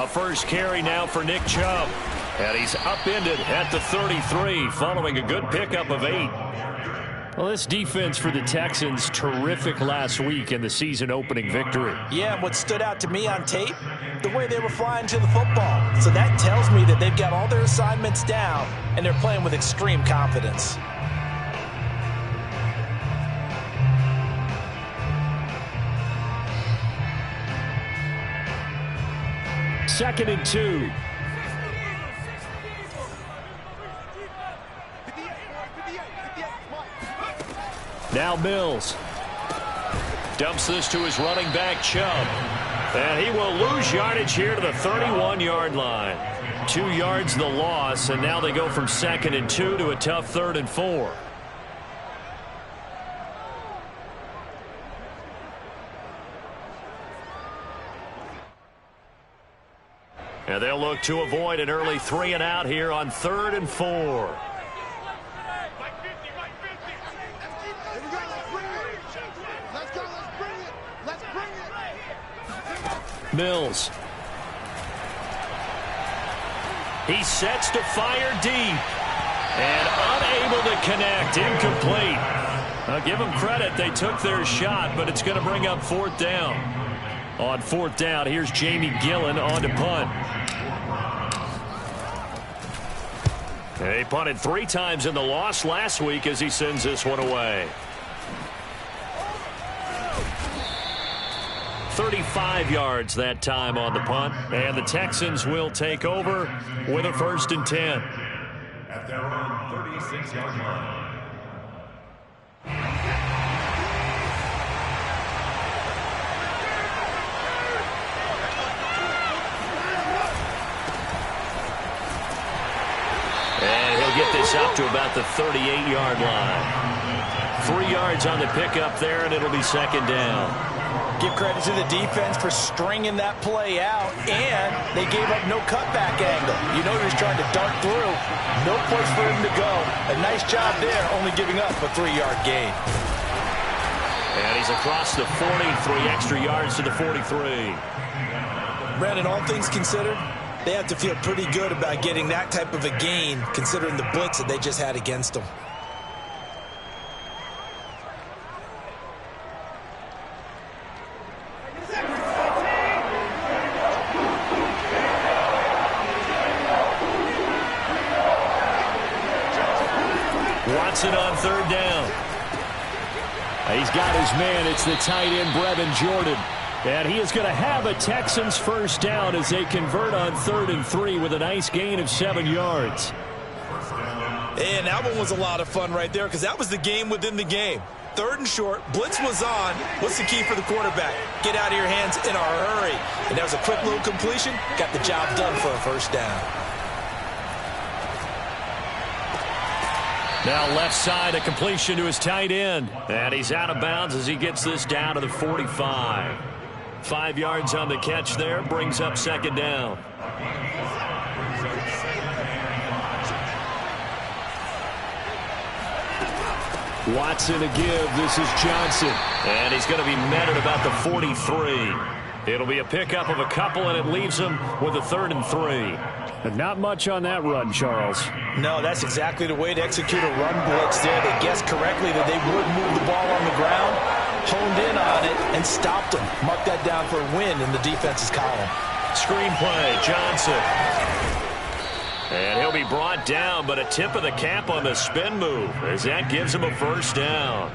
first carry now for Nick Chubb. And he's upended at the 33 following a good pickup of 8. Well, this defense for the Texans, terrific last week in the season-opening victory. Yeah, and what stood out to me on tape, the way they were flying to the football. So that tells me that they've got all their assignments down, and they're playing with extreme confidence. Second and 2. Now Mills dumps this to his running back, Chubb. And he will lose yardage here to the 31-yard line. 2 yards the loss, and now they go from 2nd and 2 to a tough 3rd and 4. And they'll look to avoid an early 3 and out here on 3rd and 4. Mills. He sets to fire deep. And unable to connect. Incomplete. I'll give them credit. They took their shot, but it's going to bring up 4th down. On 4th down, here's Jamie Gillen on to punt. He punted 3 times in the loss last week as he sends this one away. 35 yards that time on the punt, and the Texans will take over with a 1st and 10. At their own 36-yard line. And he'll get this up to about the 38-yard line. 3 yards on the pickup there, and it'll be 2nd down. Give credit to the defense for stringing that play out, and they gave up no cutback angle. You know he was trying to dart through. No place for him to go. A nice job there, only giving up a 3-yard gain. And he's across the 40, 3 extra yards to the 43. Brandon, all things considered, they have to feel pretty good about getting that type of a gain, considering the blitz that they just had against them. Watson on 3rd down. He's got his man. It's the tight end, Brevin Jordan. And he is going to have a Texans 1st down as they convert on 3rd and 3 with a nice gain of 7 yards. And that one was a lot of fun right there because that was the game within the game. 3rd and short, blitz was on. What's the key for the quarterback? Get out of your hands in a hurry. And that was a quick little completion. Got the job done for a 1st down. Now left side, a completion to his tight end. And he's out of bounds as he gets this down to the 45. 5 yards on the catch there, brings up 2nd down. Watson to give. This is Johnson. And he's going to be met at about the 43. It'll be a pickup of a couple, and it leaves him with a 3rd and 3. And not much on that run, Charles. No, that's exactly the way to execute a run blitz there. They guessed correctly that they would move the ball on the ground, honed in on it, and stopped them. Mark that down for a win in the defense's column. Screenplay, Johnson. And he'll be brought down, but a tip of the cap on the spin move as that gives him a 1st down.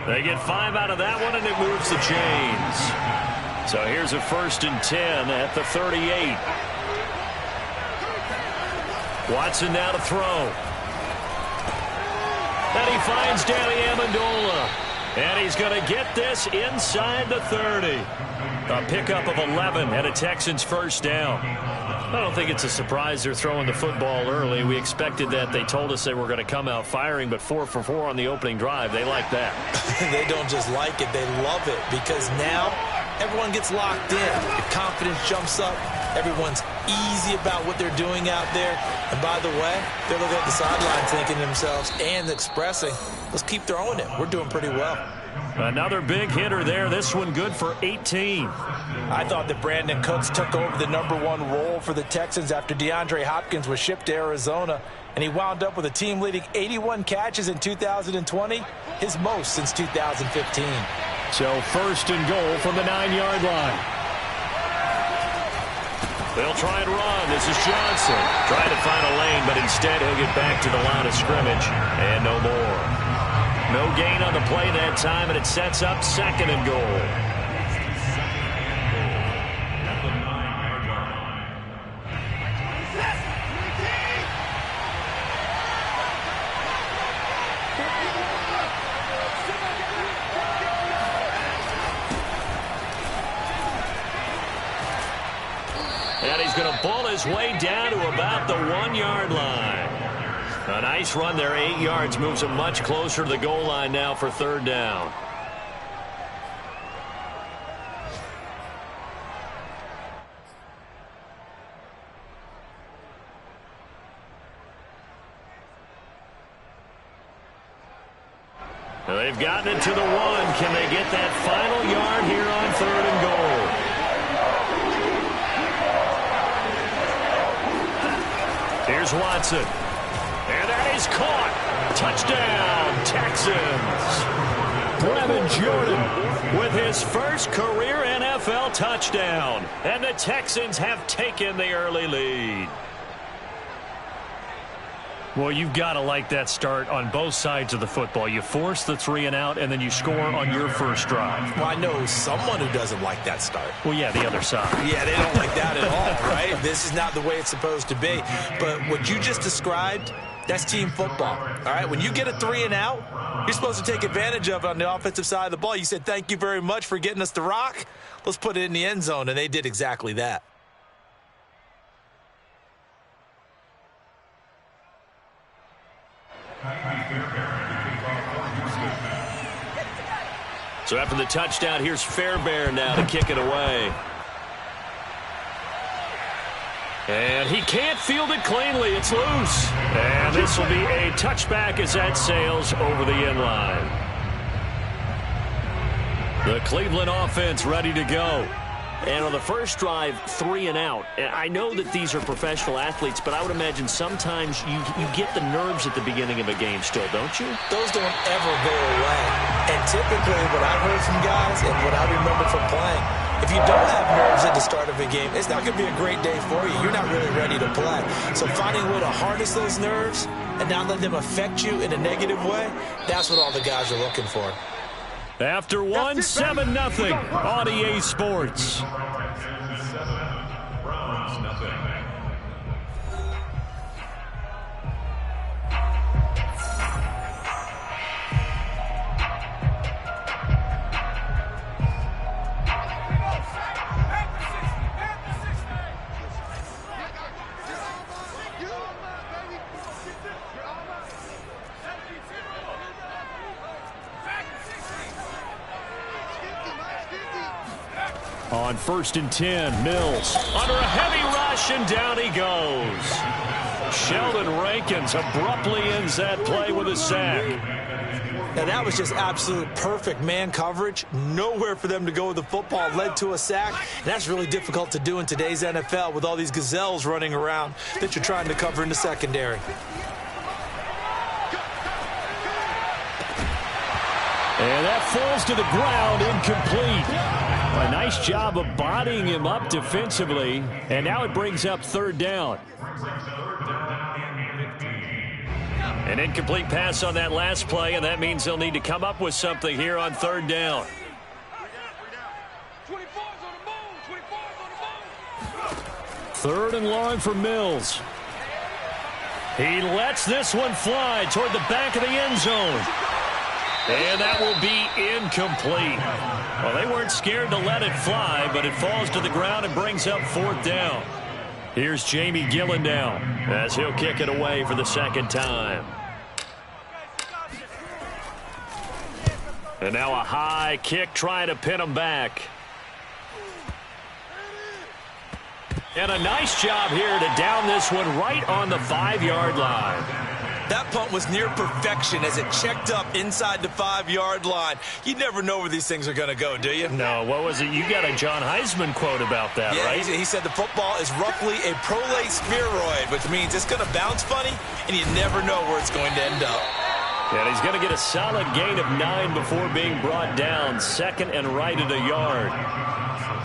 They get 5 out of that one, and it moves the chains. So here's a 1st and 10 at the 38. Watson now to throw. And he finds Danny Amendola. And he's going to get this inside the 30. A pickup of 11 and a Texans 1st down. I don't think it's a surprise they're throwing the football early. We expected that. They told us they were going to come out firing, but 4 for 4 on the opening drive. They like that. They don't just like it, they love it, because now everyone gets locked in. The confidence jumps up. Everyone's easy about what they're doing out there. And by the way, they're looking at the sideline thinking to themselves and expressing, let's keep throwing it. We're doing pretty well. Another big hitter there. This one good for 18. I thought that Brandon Cooks took over the #1 role for the Texans after DeAndre Hopkins was shipped to Arizona, and he wound up with a team-leading 81 catches in 2020, his most since 2015. So first and goal from the 9-yard line. They'll try and run. This is Johnson. Trying to find a lane, but instead he'll get back to the line of scrimmage. And no more. No gain on the play that time, and it sets up second and goal. And he's going to bull his way down to about the 1-yard line. A nice run there, 8 yards, moves him much closer to the goal line now for third down. Well, they've gotten it to the 1. Can they get that final yard here on third and goal? Here's Watson. And that is caught. Touchdown, Texans. Brevin Jordan with his first career NFL touchdown. And the Texans have taken the early lead. Well, you've got to like that start on both sides of the football. You force the 3 and out, and then you score on your first drive. Well, I know someone who doesn't like that start. Well, yeah, the other side. Yeah, they don't like that at all, right? This is not the way it's supposed to be. But what you just described, that's team football, all right? When you get a 3 and out, you're supposed to take advantage of it on the offensive side of the ball. You said, thank you very much for getting us the rock. Let's put it in the end zone, and they did exactly that. So after the touchdown, here's Fairbairn now to kick it away. And he can't field it cleanly. It's loose. And this will be a touchback as that sails over the end line. The Cleveland offense ready to go. And on the first drive, 3 and out. I know that these are professional athletes, but I would imagine sometimes you get the nerves at the beginning of a game still, don't you? Those don't ever go away. And typically what I've heard from guys and what I remember from playing, if you don't have nerves at the start of a game, it's not going to be a great day for you. You're not really ready to play. So finding a way to harness those nerves and not let them affect you in a negative way, that's what all the guys are looking for. After 1, 7-0 on EA Sports. On 1st and 10, Mills under a heavy rush, and down he goes. Sheldon Rankins abruptly ends that play with a sack. Now, that was just absolute perfect man coverage. Nowhere for them to go with the football. Led to a sack. And that's really difficult to do in today's NFL with all these gazelles running around that you're trying to cover in the secondary. And that falls to the ground, incomplete. A nice job of bodying him up defensively. And now it brings up third down. An incomplete pass on that last play, and that means they'll need to come up with something here on third down. Third and long for Mills. He lets this one fly toward the back of the end zone. And that will be incomplete. Well, they weren't scared to let it fly, but it falls to the ground and brings up fourth down. Here's Jamie Gillen now as he'll kick it away for the second time. And now a high kick trying to pin him back. And a nice job here to down this one right on the 5-yard line. That punt was near perfection as it checked up inside the 5-yard line. You never know where these things are going to go, do you? No, what was it? You got a John Heisman quote about that, right? Yeah, he said the football is roughly a prolate spheroid, which means it's going to bounce funny, and you never know where it's going to end up. And he's going to get a solid gain of 9 before being brought down, second and right at a yard.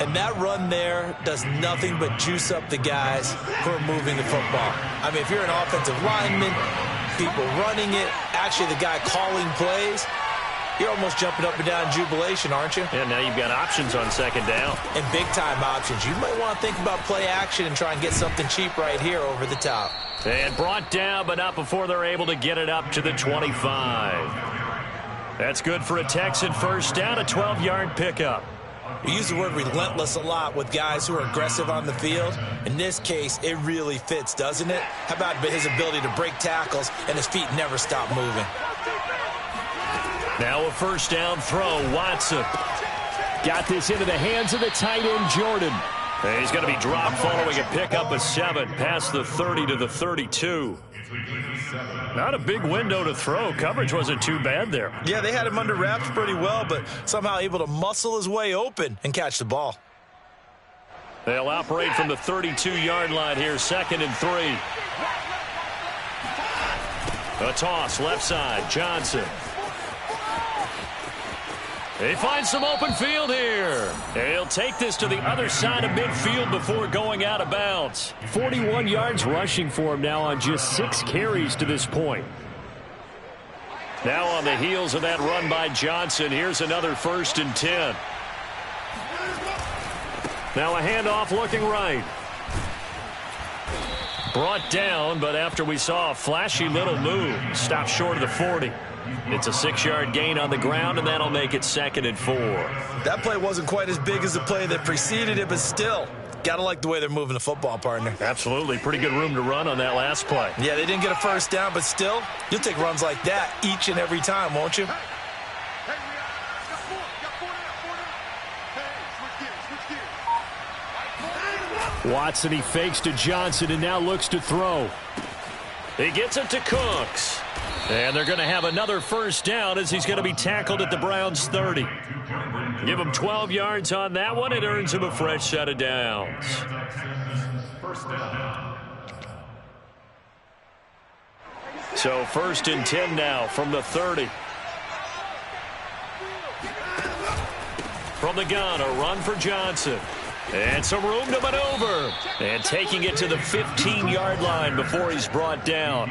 And that run there does nothing but juice up the guys who are moving the football. I mean, if you're an offensive lineman, people running it, actually the guy calling plays, you're almost jumping up and down in jubilation, aren't you? Yeah, now you've got options on second down. And big-time options. You might want to think about play action and try and get something cheap right here over the top. And brought down, but not before they're able to get it up to the 25. That's good for a Texan first down, a 12-yard pickup. We use the word relentless a lot with guys who are aggressive on the field. In this case, it really fits, doesn't it? How about his ability to break tackles and his feet never stop moving? Now a first down throw, Watson. Got this into the hands of the tight end, Jordan. And he's going to be dropped following a pickup of 7 past the 30 to the 32. Not a big window to throw. Coverage wasn't too bad there. Yeah, they had him under wraps pretty well, but somehow able to muscle his way open and catch the ball. They'll operate from the 32-yard line here, second and 3. A toss, left side, Johnson. He finds some open field here. And he'll take this to the other side of midfield before going out of bounds. 41 yards rushing for him now on just 6 carries to this point. Now on the heels of that run by Johnson, here's another 1st and 10. Now a handoff looking right. Brought down, but after we saw a flashy little move, stopped short of the 40. It's a 6-yard gain on the ground, and that'll make it 2nd and 4. That play wasn't quite as big as the play that preceded it, but still, gotta like the way they're moving the football, partner. Absolutely. Pretty good room to run on that last play. Yeah, they didn't get a first down, but still, you'll take runs like that each and every time, won't you? Watson, he fakes to Johnson and now looks to throw. He gets it to Cooks. And they're going to have another first down as he's going to be tackled at the Browns' 30. Give him 12 yards on that one. It earns him a fresh set of downs. So 1st and 10 now from the 30. From the gun, a run for Johnson. And some room to maneuver. And taking it to the 15-yard line before he's brought down.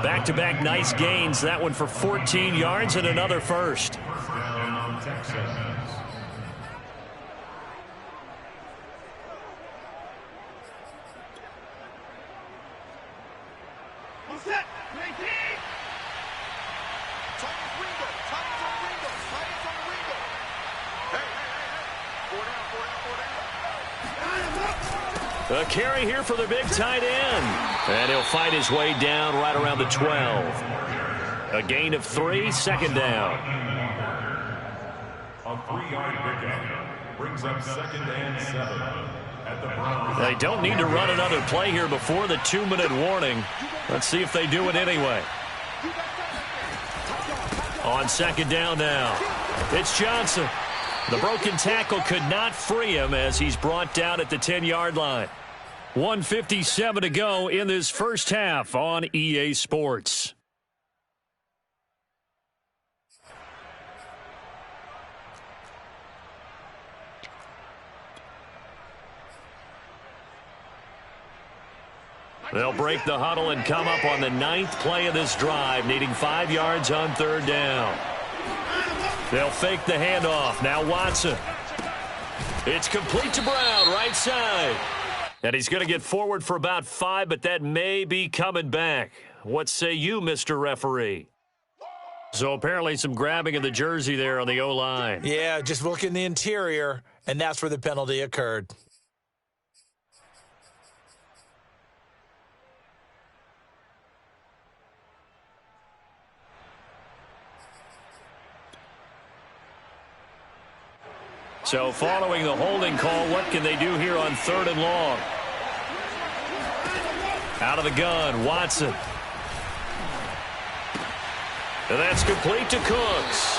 Back-to-back nice gains. That one for 14 yards and another first. A carry here for the big tight end. And he'll fight his way down right around the 12. A gain of 3, 2nd down. A 3-yard pickup brings up 2nd and 7 at the Browns. They don't need to run another play here before the 2-minute warning. Let's see if they do it anyway. On 2nd down now, it's Johnson. The broken tackle could not free him as he's brought down at the 10-yard line. 1:57 to go in this first half on EA Sports. They'll break the huddle and come up on the 9th play of this drive, needing 5 yards on 3rd down. They'll fake the handoff. Now Watson. It's complete to Brown, right side. And he's going to get forward for about 5, but that may be coming back. What say you, Mr. Referee? So apparently some grabbing of the jersey there on the O-line. Yeah, just look in the interior, and that's where the penalty occurred. So following the holding call, what can they do here on 3rd and long? Out of the gun, Watson. And that's complete to Cooks.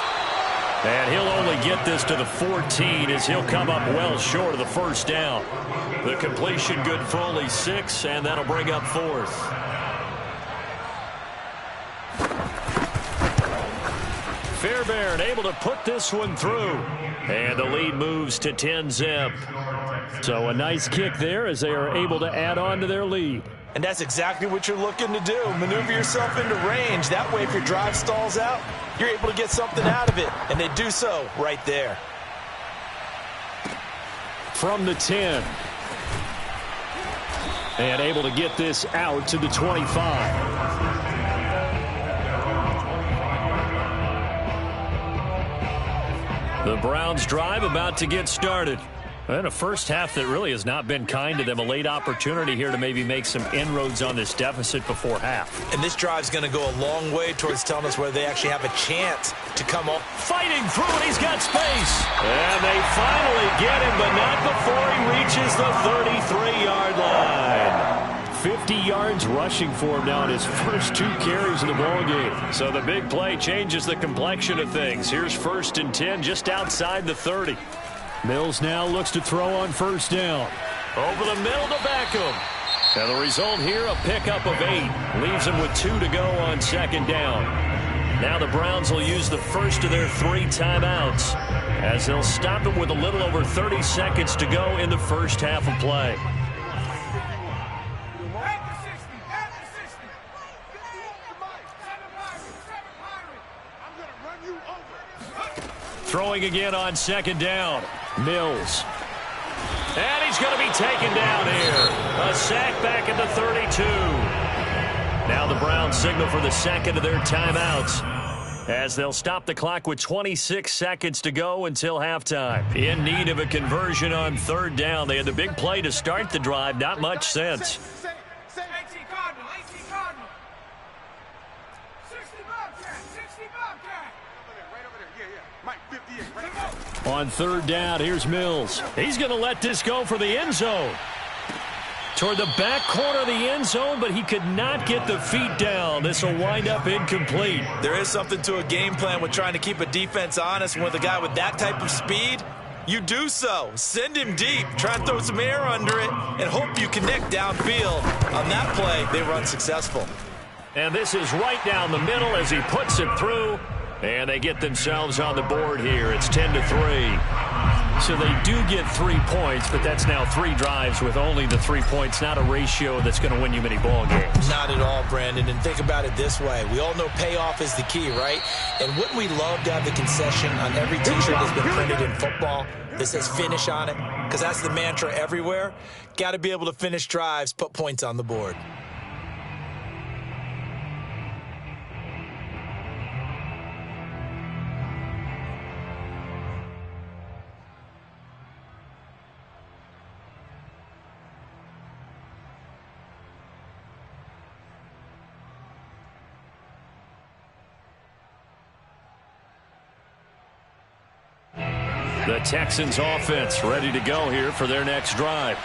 And he'll only get this to the 14 as he'll come up well short of the first down. The completion good for only 6, and that'll bring up 4th. Fairbairn able to put this one through. And the lead moves to 10-zip. So a nice kick there as they are able to add on to their lead. And that's exactly what you're looking to do. Maneuver yourself into range. That way, if your drive stalls out, you're able to get something out of it. And they do so right there. From the 10. And able to get this out to the 25. The Browns drive about to get started. And a first half that really has not been kind to them. A late opportunity here to maybe make some inroads on this deficit before half. And this drive's going to go a long way towards telling us whether they actually have a chance to come up. Fighting through, and he's got space. And they finally get him, but not before he reaches the 33-yard line. 50 yards rushing for him now in his first 2 carries of the ballgame. So the big play changes the complexion of things. Here's 1st and 10 just outside the 30. Mills now looks to throw on first down. Over the middle to Beckham. And the result here, a pickup of 8. Leaves him with 2 to go on 2nd down. Now the Browns will use the first of their 3 timeouts as they'll stop it with a little over 30 seconds to go in the first half of play. Throwing again on 2nd down. Mills. And he's going to be taken down here. A sack back at the 32. Now the Browns signal for the second of their timeouts as they'll stop the clock with 26 seconds to go until halftime. In need of a conversion on 3rd down. They had the big play to start the drive. Not much sense. On 3rd down, here's Mills. He's going to let this go for the end zone. Toward the back corner of the end zone, but he could not get the feet down. This will wind up incomplete. There is something to a game plan with trying to keep a defense honest. With a guy with that type of speed, you do so. Send him deep. Try and throw some air under it and hope you connect downfield. On that play, they were unsuccessful. And this is right down the middle as he puts it through. And they get themselves on the board here. It's 10-3. So they do get 3 points, but that's now 3 drives with only the 3 points. Not a ratio that's going to win you many ball games. Not at all, Brandon. And think about it this way. We all know payoff is the key, right? And wouldn't we love to have the concession on every T-shirt that's been printed in football that says finish on it? Because that's the mantra everywhere. Got to be able to finish drives, put points on the board. The Texans offense ready to go here for their next drive.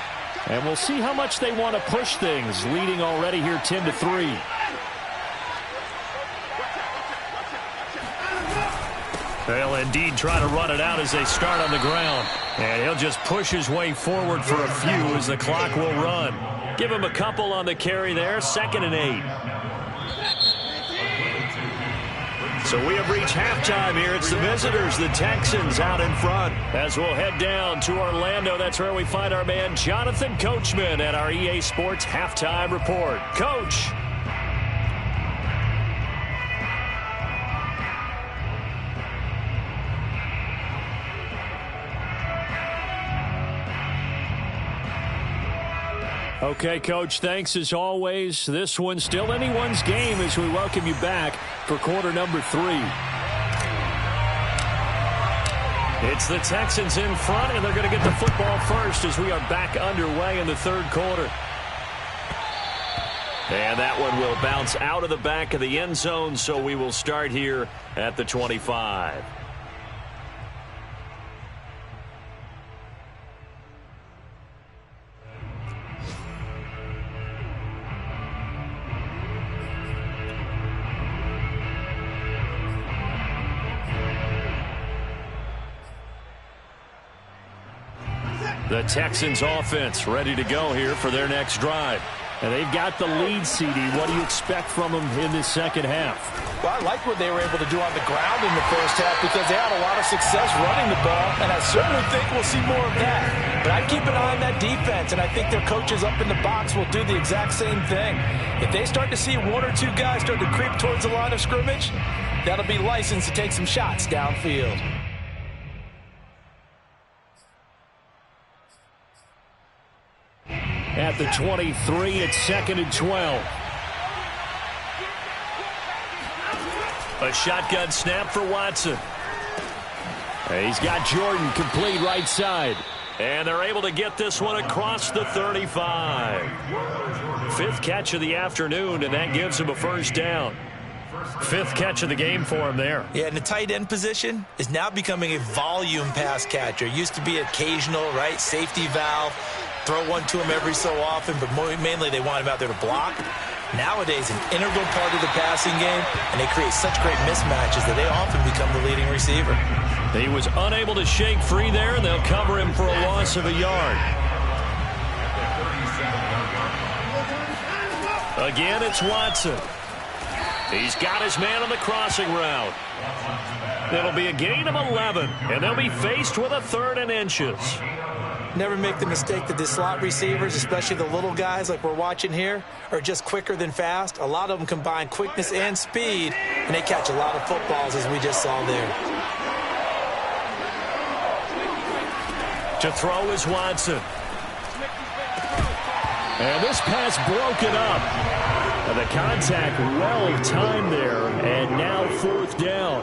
And we'll see how much they want to push things, leading already here 10-3. They'll indeed try to run it out as they start on the ground. And he'll just push his way forward for a few as the clock will run. Give him a couple on the carry there, 2nd and 8. So we have reached halftime here. It's the visitors, the Texans, out in front. As we'll head down to Orlando, that's where we find our man Jonathan Coachman at our EA Sports Halftime Report. Coach. Okay, Coach, thanks as always. This one's still anyone's game as we welcome you back for quarter number 3. It's the Texans in front, and they're going to get the football first as we are back underway in the 3rd quarter. And that one will bounce out of the back of the end zone, so we will start here at the 25. The Texans offense ready to go here for their next drive. And they've got the lead, CD. What do you expect from them in this second half? Well, I like what they were able to do on the ground in the first half because they had a lot of success running the ball, and I certainly think we'll see more of that. But I'd keep an eye on that defense, and I think their coaches up in the box will do the exact same thing. If they start to see one or two guys start to creep towards the line of scrimmage, that'll be licensed to take some shots downfield. At the 23, it's 2nd and 12. A shotgun snap for Watson. He's got Jordan complete right side. And they're able to get this one across the 35. 5th catch of the afternoon, and that gives him a first down. 5th catch of the game for him there. Yeah, and the tight end position is now becoming a volume pass catcher. Used to be occasional, right? Safety valve. Throw one to him every so often, but mainly they want him out there to block. Nowadays, an integral part of the passing game, and they create such great mismatches that they often become the leading receiver. He was unable to shake free there, and they'll cover him for a loss of a yard. Again, it's Watson. He's got his man on the crossing route. It'll be a gain of 11, and they'll be faced with a 3rd and inches. Never make the mistake that the slot receivers, especially the little guys like we're watching here, are just quicker than fast. A lot of them combine quickness and speed, and they catch a lot of footballs, as we just saw there. To throw is Watson. And this pass broken up. And the contact well timed there, and now 4th down.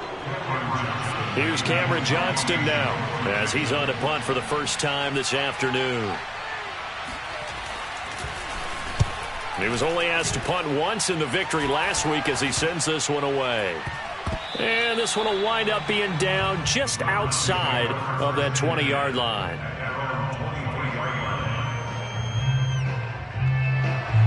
Here's Cameron Johnston now as he's on to punt for the first time this afternoon. He was only asked to punt once in the victory last week as he sends this one away. And this one will wind up being down just outside of that 20-yard line.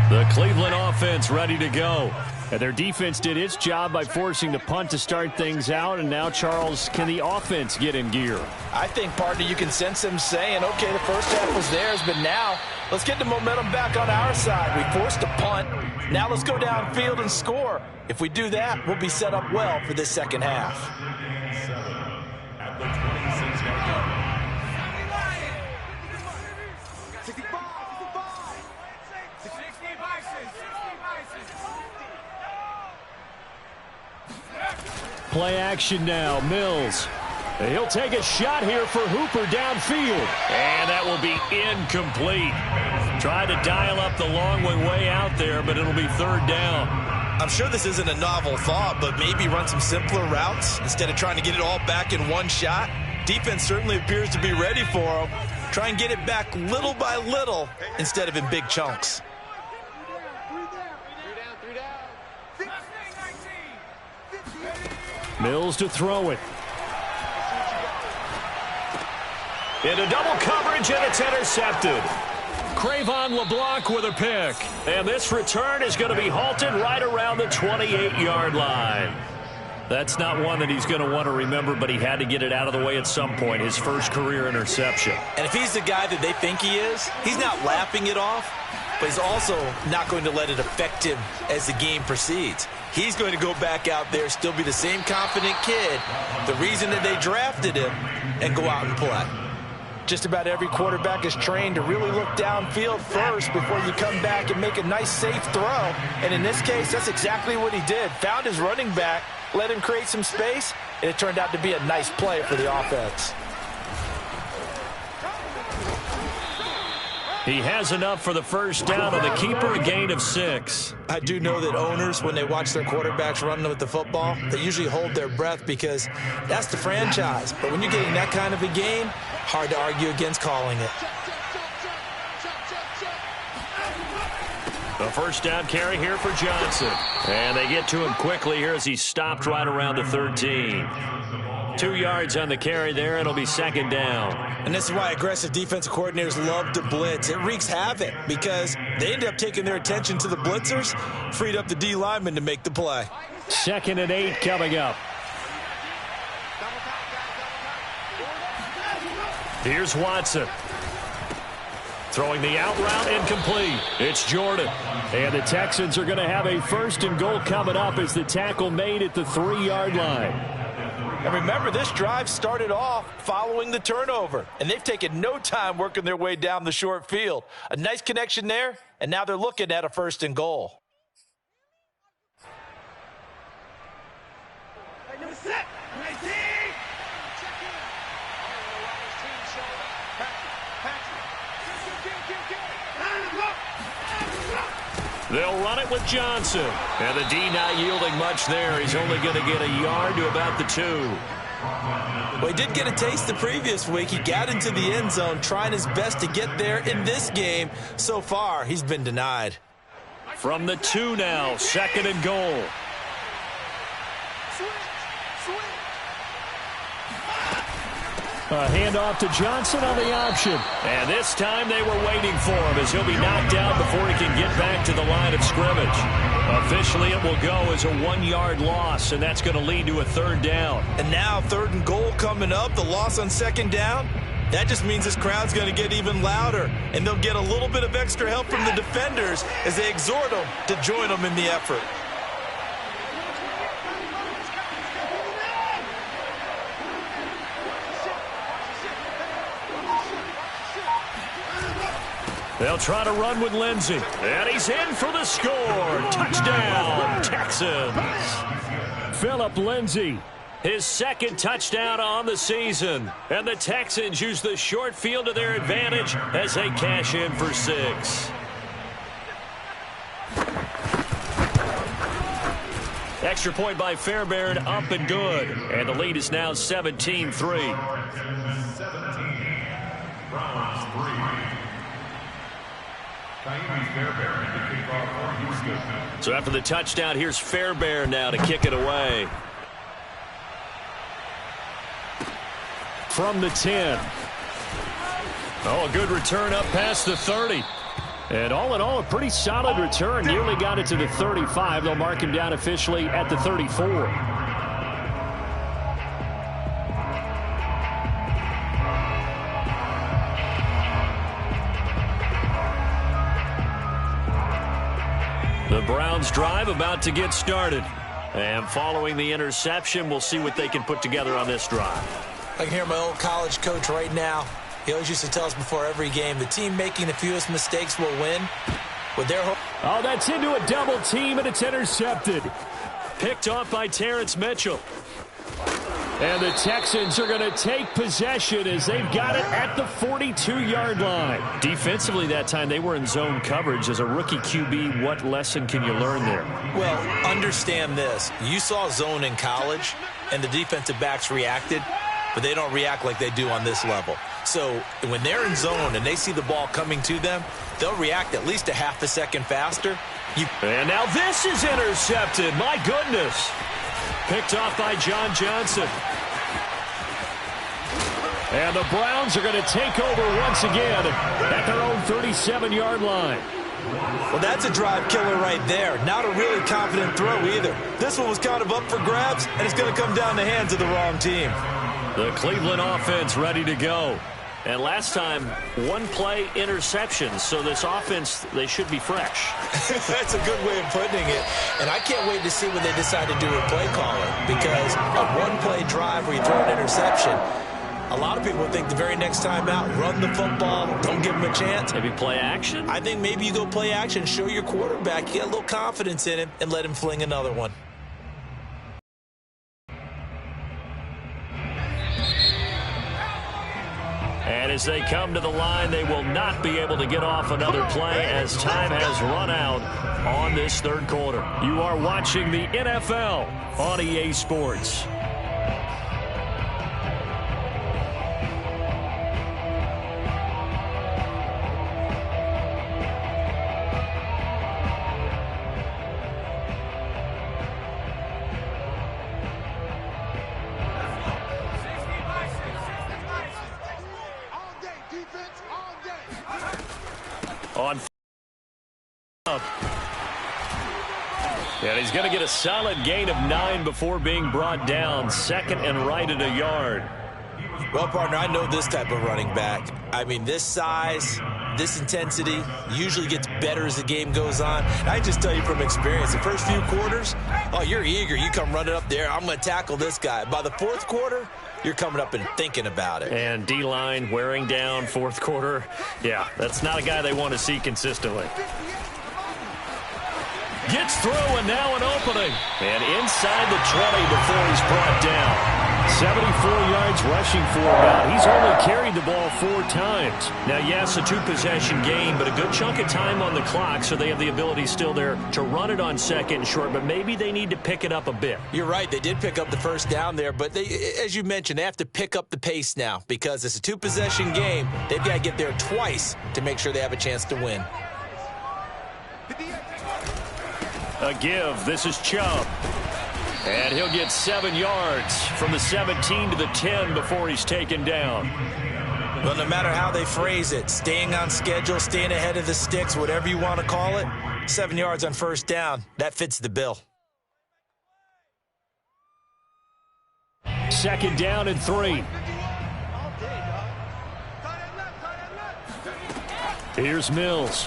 The Cleveland offense ready to go. And their defense did its job by forcing the punt to start things out. And now, Charles, can the offense get in gear? I think, partner, you can sense them saying, okay, the first half was theirs, but now let's get the momentum back on our side. We forced a punt. Now let's go downfield and score. If we do that, we'll be set up well for this second half. Play action now. Mills. He'll take a shot here for Hooper downfield. And that will be incomplete. Tried to dial up the long one way out there, but it'll be 3rd down. I'm sure this isn't a novel thought, but maybe run some simpler routes instead of trying to get it all back in one shot. Defense certainly appears to be ready for them. Try and get it back little by little instead of in big chunks. Mills to throw it. Into double coverage, and it's intercepted. Cravon LeBlanc with a pick. And this return is going to be halted right around the 28-yard line. That's not one that he's going to want to remember, but he had to get it out of the way at some point, his first career interception. And if he's the guy that they think he is, he's not laughing it off, but he's also not going to let it affect him as the game proceeds. He's going to go back out there, still be the same confident kid, the reason that they drafted him, and go out and play. Just about every quarterback is trained to really look downfield first before you come back and make a nice, safe throw. And in this case, that's exactly what he did. Found his running back, let him create some space, and it turned out to be a nice play for the offense. He has enough for the first down on the keeper, a gain of 6. I do know that owners, when they watch their quarterbacks running with the football, they usually hold their breath because that's the franchise. But when you're getting that kind of a game, hard to argue against calling it. The first down carry here for Johnson. And they get to him quickly here as he stopped right around the 13. 2 yards on the carry there. It'll be 2nd down. And this is why aggressive defensive coordinators love to blitz. It wreaks havoc because they end up taking their attention to the blitzers, freed up the D lineman to make the play. 2nd and 8 coming up. Here's Watson. Throwing the out route incomplete. It's Jordan. And the Texans are going to have a 1st and goal coming up as the tackle made at the 3-yard line. And remember, this drive started off following the turnover, and they've taken no time working their way down the short field. A nice connection there, and now they're looking at a 1st and goal. They'll run it with Johnson. And the D not yielding much there. He's only going to get a yard to about the 2. Well, he did get a taste the previous week. He got into the end zone trying his best to get there in this game. So far, he's been denied. From the 2 now, 2nd and goal. A handoff to Johnson on the option. And this time they were waiting for him as he'll be knocked down before he can get back to the line of scrimmage. Officially, it will go as a 1-yard loss, and that's going to lead to a 3rd down. And now 3rd and goal coming up, the loss on 2nd down. That just means this crowd's going to get even louder, and they'll get a little bit of extra help from the defenders as they exhort them to join them in the effort. They'll try to run with Lindsey. And he's in for the score. Touchdown, Texans. Phillip Lindsey, his 2nd touchdown on the season. And the Texans use the short field to their advantage as they cash in for 6. Extra point by Fairbairn, up and good. And the lead is now 17-3. 17. Browns 3. So after the touchdown, here's Fairbairn now to kick it away. From the 10. Oh, a good return up past the 30. And all in all, a pretty solid return. Nearly got it to the 35. They'll mark him down officially at the 34. The Browns drive about to get started. And following the interception, we'll see what they can put together on this drive. I can hear my old college coach right now. He always used to tell us before every game, the team making the fewest mistakes will win. With their oh, that's into a double team, and it's intercepted. Picked off by Terrence Mitchell. And the Texans are going to take possession as they've got it at the 42-yard line. Defensively that time, they were in zone coverage. As a rookie QB, what lesson can you learn there? Well, understand this. You saw zone in college, and the defensive backs reacted, but they don't react like they do on this level. So when they're in zone and they see the ball coming to them, they'll react at least a half a second faster. And now this is intercepted. My goodness. Picked off by John Johnson. And the Browns are going to take over once again at their own 37-yard line. Well, that's a drive killer right there. Not a really confident throw either. This one was kind of up for grabs, and it's going to come down the hands of the wrong team. The Cleveland offense ready to go. And last time, 1-play interceptions. So this offense, they should be fresh. That's a good way of putting it. And I can't wait to see what they decide to do with play calling. Because a 1-play drive where you throw an interception, a lot of people think the very next time out, run the football, don't give them a chance. Maybe play action? I think maybe you go play action, show your quarterback, get a little confidence in him, and let him fling another one. And as they come to the line, they will not be able to get off another play as time has run out on this third quarter. You are watching the NFL on EA Sports. On up. And he's going to get a solid gain of 9 before being brought down. 2nd and right at a yard. Well, partner, I know this type of running back. I mean, this size, this intensity usually gets better as the game goes on. I just tell you from experience, the first few quarters, oh, you're eager. You come running up there, I'm going to tackle this guy. By the fourth quarter, you're coming up and thinking about it. And D-line wearing down fourth quarter. Yeah, that's not a guy they want to see consistently. Gets through, and now an opening. And inside the 20 before he's brought down. 74 yards rushing for about. He's only carried the ball 4 times. Now, yes, a 2-possession game, but a good chunk of time on the clock, so they have the ability still there to run it on second and short, but maybe they need to pick it up a bit. You're right. They did pick up the first down there, but they, as you mentioned, they have to pick up the pace now because it's a 2-possession game. They've got to get there twice to make sure they have a chance to win. A give. This is Chubb. And he'll get 7 yards from the 17 to the 10 before he's taken down. Well, no matter how they phrase it, staying on schedule, staying ahead of the sticks, whatever you want to call it, 7 yards on first down, that fits the bill. Second down and 3. Here's Mills.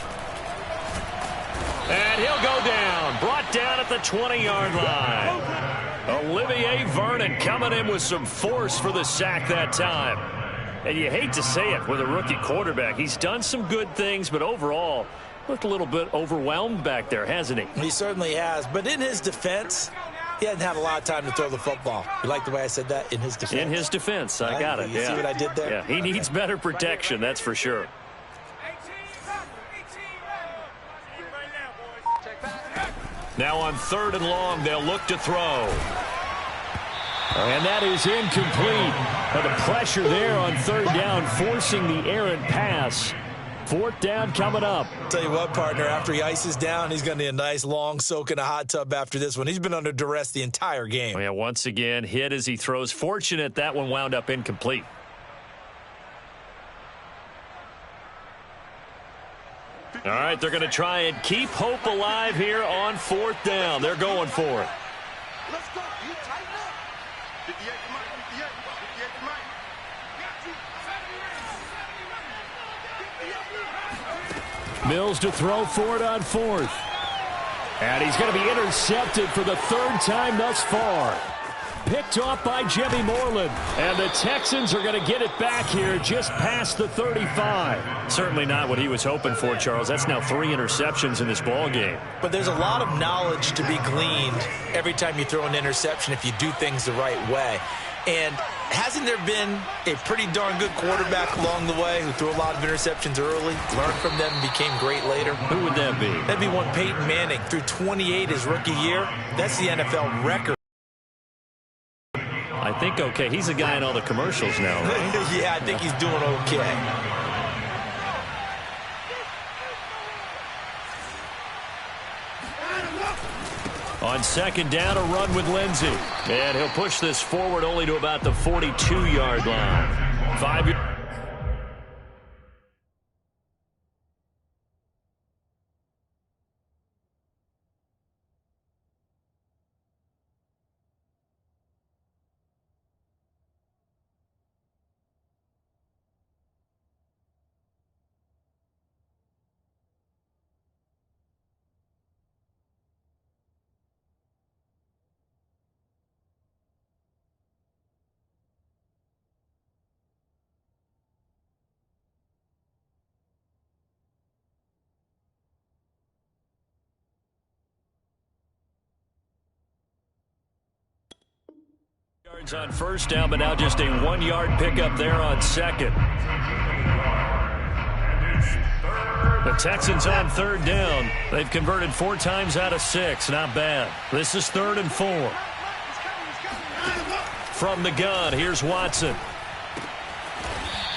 And he'll go down. Brought down at the 20-yard line. Olivier Vernon coming in with some force for the sack that time. And you hate to say it with a rookie quarterback. He's done some good things, but overall looked a little bit overwhelmed back there, hasn't he? He certainly has. But in his defense, he hasn't had a lot of time to throw the football. You like the way I said that? In his defense? In his defense. I got it. You see what I did there? Yeah, he needs better protection, that's for sure. Now on 3rd and long, they'll look to throw. And that is incomplete. But the pressure there on 3rd down, forcing the errant pass. 4th down coming up. Tell you what, partner, after he ices down, he's going to need a nice long soak in a hot tub after this one. He's been under duress the entire game. Oh, yeah, once again, hit as he throws. Fortunate that one wound up incomplete. All right, they're going to try and keep hope alive here on 4th down. They're going for it. Let's go. You tighten up. 58 to Mike. 58 to Mike. Mills to throw for it on 4th. And he's going to be intercepted for the 3rd time thus far. Picked off by Jimmy Moreland. And the Texans are going to get it back here just past the 35. Certainly not what he was hoping for, Charles. That's now 3 interceptions in this ball game. But there's a lot of knowledge to be gleaned every time you throw an interception if you do things the right way. And hasn't there been a pretty darn good quarterback along the way who threw a lot of interceptions early, learned from them, and became great later? Who would that be? That'd be one Peyton Manning. Threw 28 his rookie year. That's the NFL record. I think, okay, he's a guy in all the commercials now, right? Yeah, I think he's doing okay. On 2nd down, a run with Lindsey. And he'll push this forward only to about the 42-yard line. 5 yards. Yards on 1st down, but now just a 1-yard pickup there on 2nd. The Texans on 3rd down. They've converted 4 times out of 6. Not bad. This is 3rd and 4. From the gun, here's Watson.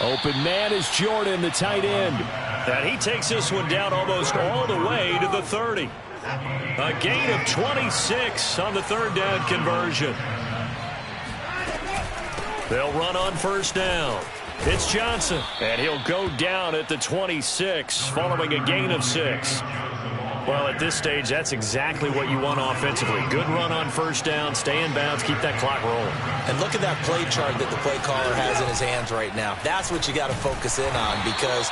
Open man is Jordan, the tight end. And he takes this one down almost all the way to the 30. A gain of 26 on the 3rd down conversion. They'll run on 1st down. It's Johnson, and he'll go down at the 26 following a gain of 6. Well, at this stage, that's exactly what you want offensively. Good run on 1st down, stay in bounds, keep that clock rolling. And look at that play chart that the play caller has in his hands right now. That's what you got to focus in on because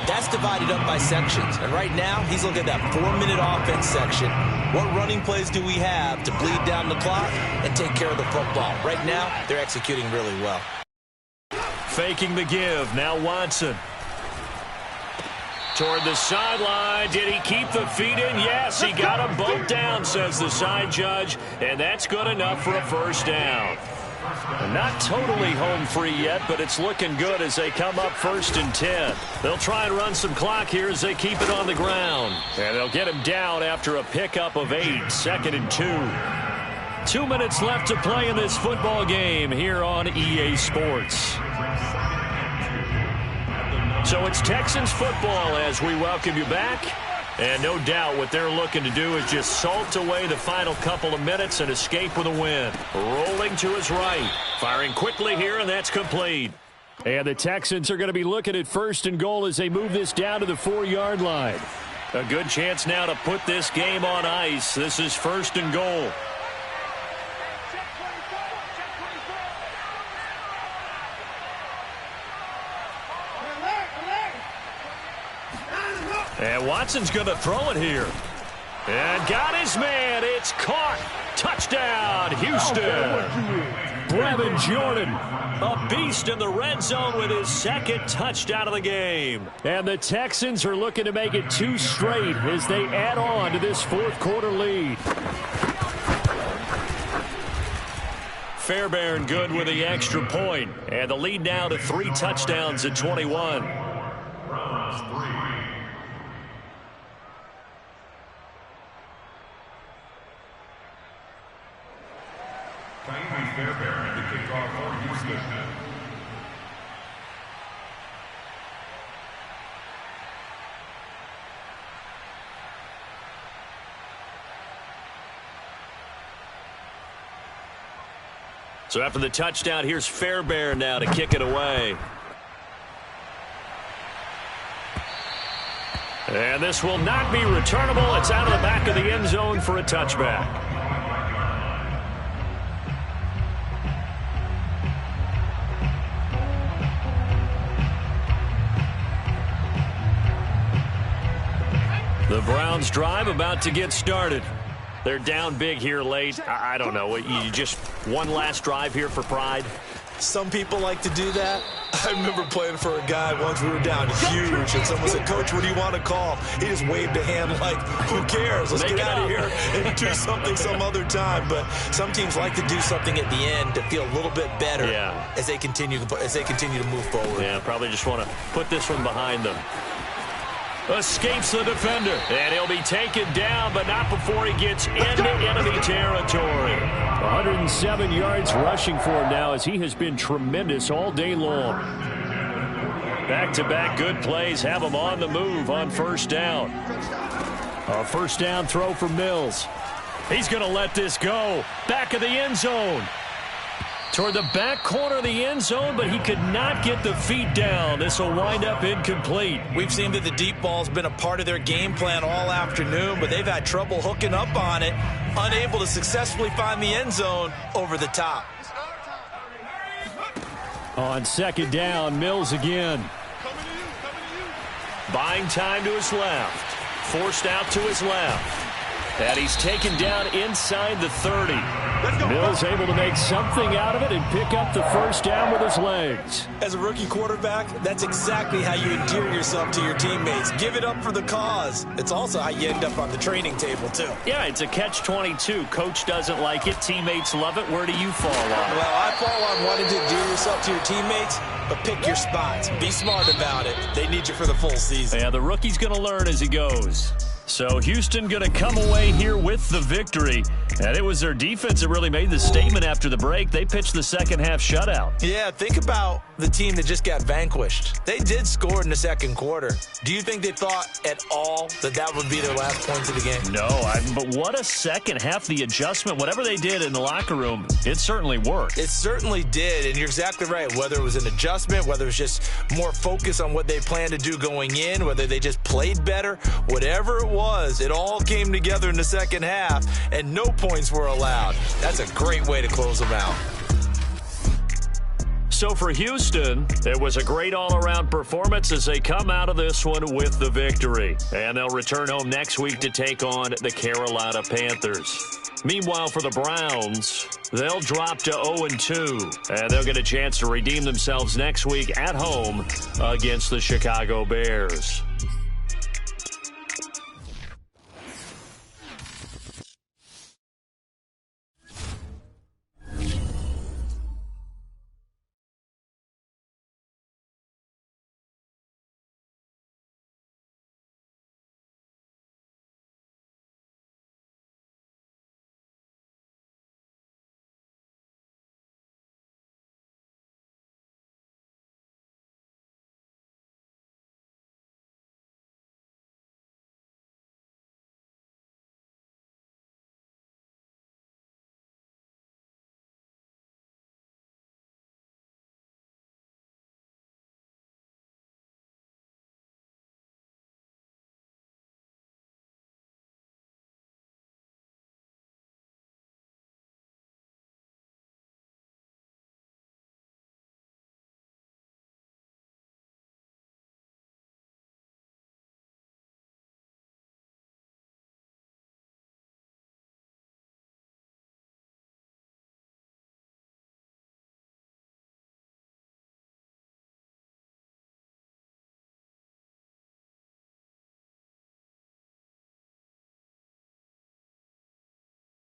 That's divided up by sections. And right now, he's looking at that 4-minute offense section. What running plays do we have to bleed down the clock and take care of the football? Right now, they're executing really well. Faking the give. Now Watson. Toward the sideline. Did he keep the feet in? Yes, he got them both down, says the side judge. And that's good enough for a first down. Not totally home free yet, but it's looking good as they come up 1st and 10. They'll try and run some clock here as they keep it on the ground. And they'll get him down after a pickup of 8, 2nd and 2. 2 minutes left to play in this football game here on EA Sports. So it's Texans football as we welcome you back. And no doubt what they're looking to do is just salt away the final couple of minutes and escape with a win. Rolling to his right. Firing quickly here, and that's complete. And the Texans are going to be looking at 1st and goal as they move this down to the 4-yard line. A good chance now to put this game on ice. This is 1st and goal. And Watson's going to throw it here. And got his man. It's caught. Touchdown, Houston. Brevin Jordan, a beast in the red zone with his 2nd touchdown of the game. And the Texans are looking to make it 2 straight as they add on to this 4th quarter lead. Fairbairn good with the extra point. And the lead now to 3 touchdowns at 21. Fairbairn to kick off for Houston. So after the touchdown, here's Fairbairn now to kick it away. And this will not be returnable. It's out of the back of the end zone for a touchback. The Browns drive about to get started. They're down big here late. I don't know. You just one last drive here for pride? Some people like to do that. I remember playing for a guy once. We were down huge, and someone said, "Coach, what do you want to call?" He just waved a hand like, "Who cares? Let's get out of here and do something some other time." But some teams like to do something at the end to feel a little bit better as they continue to move forward. Yeah, probably just want to put this one behind them. Escapes the defender, and he'll be taken down, but not before he gets into enemy territory. 107 yards rushing for him now as he has been tremendous all day long. Back-to-back good plays have him on the move on 1st down. A 1st down throw for Mills. He's going to let this go. Back of the end zone. Toward the back corner of the end zone, but he could not get the feet down. This will wind up incomplete. We've seen that the deep ball's been a part of their game plan all afternoon, but they've had trouble hooking up on it, unable to successfully find the end zone over the top. On 2nd down, Mills again. Buying time to his left. Forced out to his left. And he's taken down inside the 30. Mills able to make something out of it and pick up the 1st down with his legs. As a rookie quarterback, that's exactly how you endear yourself to your teammates. Give it up for the cause. It's also how you end up on the training table, too. Yeah, it's a catch-22. Coach doesn't like it. Teammates love it. Where do you fall on it? Well, I fall on wanting to endear yourself to your teammates, but pick your spots. Be smart about it. They need you for the full season. Yeah, the rookie's going to learn as he goes. So Houston going to come away here with the victory. And it was their defense that really made the statement after the break. They pitched the second half shutout. Yeah, think about the team that just got vanquished. They did score in the 2nd quarter. Do you think they thought at all that that would be their last points of the game? No, but what a second half. The adjustment, whatever they did in the locker room, it certainly worked. It certainly did, and you're exactly right. Whether it was an adjustment, whether it was just more focus on what they planned to do going in, whether they just played better, whatever it was, it all came together in the second half, and no points were allowed. That's a great way to close them out. So for Houston, it was a great all-around performance as they come out of this one with the victory. And they'll return home next week to take on the Carolina Panthers. Meanwhile, for the Browns, they'll drop to 0-2, and they'll get a chance to redeem themselves next week at home against the Chicago Bears.